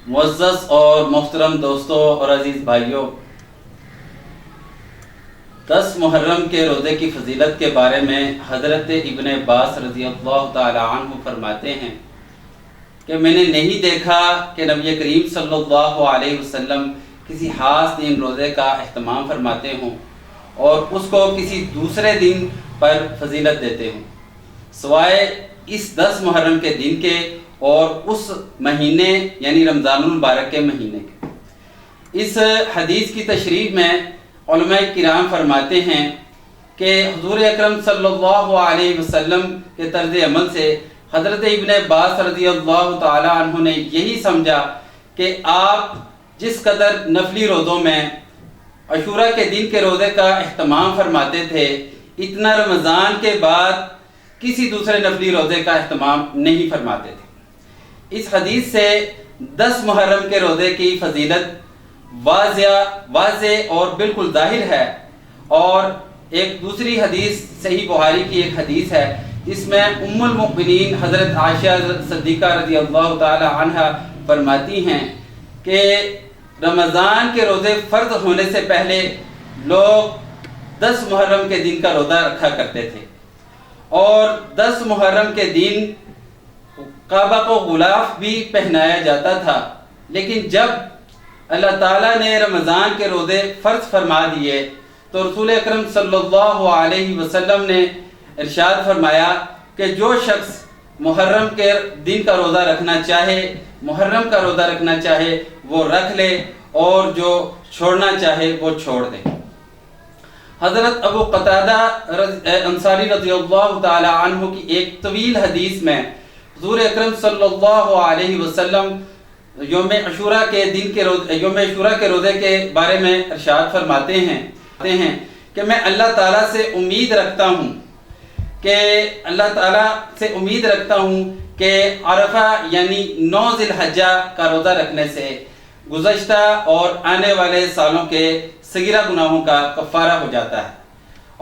معزز اور محترم دوستوں اور عزیز بھائیوں، 10 محرم کے روزے کی فضیلت کے بارے میں حضرت ابن عباس رضی اللہ تعالی عنہ فرماتے ہیں کہ میں نے نہیں دیکھا کہ نبی کریم صلی اللہ علیہ وسلم کسی خاص دن روزے کا اہتمام فرماتے ہوں اور اس کو کسی دوسرے دن پر فضیلت دیتے ہوں سوائے اس 10 محرم کے دن کے اور اس مہینے یعنی رمضان المبارک کے مہینے کے۔ اس حدیث کی تشریح میں علماء کرام فرماتے ہیں کہ حضور اکرم صلی اللہ علیہ وسلم کے طرز عمل سے حضرت ابن عباس رضی اللہ تعالی عنہ نے یہی سمجھا کہ آپ جس قدر نفلی روزوں میں عاشوراء کے دن کے روزے کا اہتمام فرماتے تھے، اتنا رمضان کے بعد کسی دوسرے نفلی روزے کا اہتمام نہیں فرماتے تھے۔ اس حدیث سے 10 محرم کے روزے کی فضیلت واضح اور بالکل ظاہر ہے، اور ایک دوسری حدیث صحیح بخاری کی ایک حدیث ہے جس میں ام المؤمنین حضرت عائشہ صدیقہ رضی اللہ تعالی عنہ فرماتی ہیں کہ رمضان کے روزے فرض ہونے سے پہلے لوگ 10 محرم کے دن کا روزہ رکھا کرتے تھے، اور 10 محرم کے دن کعبہ کو غلاف بھی پہنایا جاتا تھا، لیکن جب اللہ تعالیٰ نے رمضان کے روزے فرض فرما دیے تو رسول اکرم صلی اللہ علیہ وسلم نے ارشاد فرمایا کہ جو شخص محرم کے دن کا روزہ رکھنا چاہے، محرم کا روزہ رکھنا چاہے وہ رکھ لے، اور جو چھوڑنا چاہے وہ چھوڑ دے۔ حضرت ابو قتادہ انصاری رضی اللہ تعالی عنہ کی ایک طویل حدیث میں حضور اکرم صلی اللہ علیہ وسلم یوم عاشوراء کے روزے کے بارے میں ارشاد فرماتے ہیں کہ میں اللہ تعالیٰ سے امید رکھتا ہوں کہ عرفہ یعنی 9 ذی الحجہ کا روزہ رکھنے سے گزشتہ اور آنے والے سالوں کے صغیرہ گناہوں کا کفارہ ہو جاتا ہے،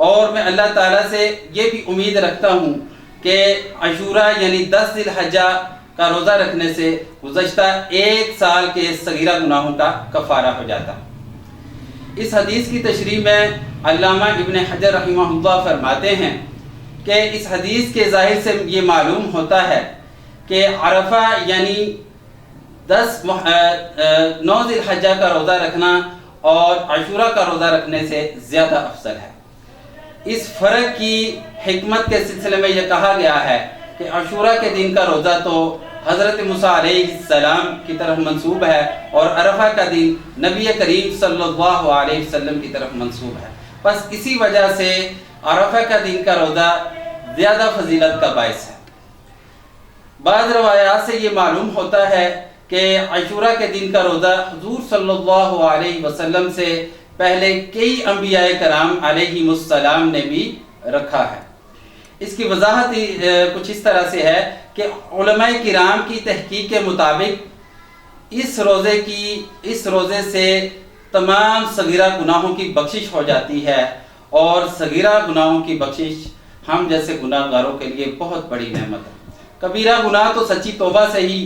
اور میں اللہ تعالیٰ سے یہ بھی امید رکھتا ہوں کہ عاشوراء یعنی 10 ذی الحجہ کا روزہ رکھنے سے گزشتہ 1 سال کے صغیرہ گناہوں کا کفارہ ہو جاتا ہے۔ اس حدیث کی تشریح میں علامہ ابن حجر رحمہ اللہ فرماتے ہیں کہ اس حدیث کے ظاہر سے یہ معلوم ہوتا ہے کہ عرفہ یعنی 9 ذی الحجہ کا روزہ رکھنا اور عاشوراء کا روزہ رکھنے سے زیادہ افضل ہے۔ اس فرق کی حکمت کے سلسلے میں یہ کہا گیا ہے کہ عاشوراء کے دن کا روزہ تو حضرت موسیٰ علیہ السلام کی طرف منسوب ہے، اور عرفہ کا دن نبی کریم صلی اللہ علیہ وسلم کی طرف منسوب ہے، بس اسی وجہ سے عرفہ کا دن کا روزہ زیادہ فضیلت کا باعث ہے۔ بعض روایات سے یہ معلوم ہوتا ہے کہ عاشوراء کے دن کا روزہ حضور صلی اللہ علیہ وسلم سے پہلے کئی انبیاء کرام علیہم السلام نے بھی رکھا ہے۔ اس کی وضاحت کچھ اس طرح سے ہے کہ علماء کرام کی تحقیق کے مطابق اس روزے سے تمام صغیرہ گناہوں کی بخشش ہو جاتی ہے، اور صغیرہ گناہوں کی بخشش ہم جیسے گناہ گاروں کے لیے بہت بڑی نعمت ہے۔ کبیرہ گناہ تو سچی توبہ سے ہی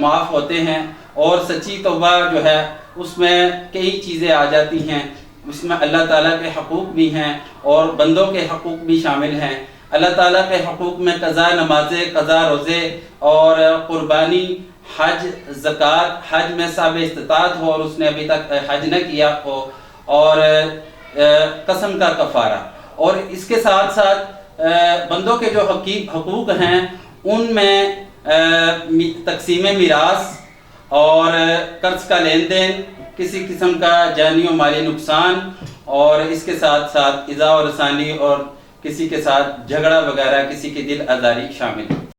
معاف ہوتے ہیں، اور سچی توبہ جو ہے اس میں کئی چیزیں آ جاتی ہیں، اس میں اللہ تعالیٰ کے حقوق بھی ہیں اور بندوں کے حقوق بھی شامل ہیں۔ اللہ تعالیٰ کے حقوق میں قضا نمازیں، قضا روزے اور قربانی، حج، زکوٰۃ، حج میں صاحب استطاعت ہو اور اس نے ابھی تک حج نہ کیا ہو، اور قسم کا کفارہ، اور اس کے ساتھ ساتھ بندوں کے جو حقوق ہیں ان میں تقسیم میراث اور قرض کا لین دین، کسی قسم کا جانی و مالی نقصان، اور اس کے ساتھ ساتھ ایذاء و رسانی اور کسی کے ساتھ جھگڑا وغیرہ، کسی کی دل آزاری شامل ہے۔